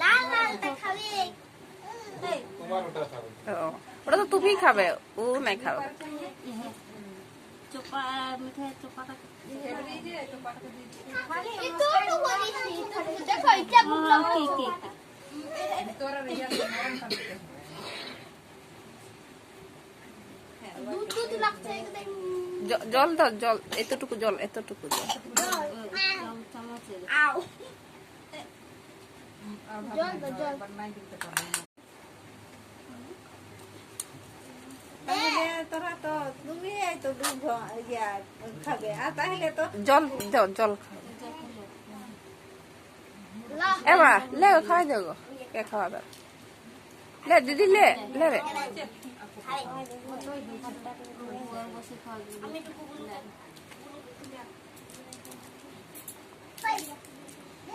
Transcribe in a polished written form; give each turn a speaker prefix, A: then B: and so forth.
A: লাল লালটা খাবে।
B: ওটা তো তুমি খাবে, ও নাই খাবে।
C: চোপা মিঠাই চোপাটা
B: জল দাও, জল এতটুকু জল, এতটুকু জল।
C: তোরা তো তুমি তো দুধ খাবে আর তাহলে তো
B: জল দাও, জল খাও। এবার লে খাওয়াই দেব, কে খাওয়াবে? লে দিদি, লে লে রে।
C: বসে খাওয়া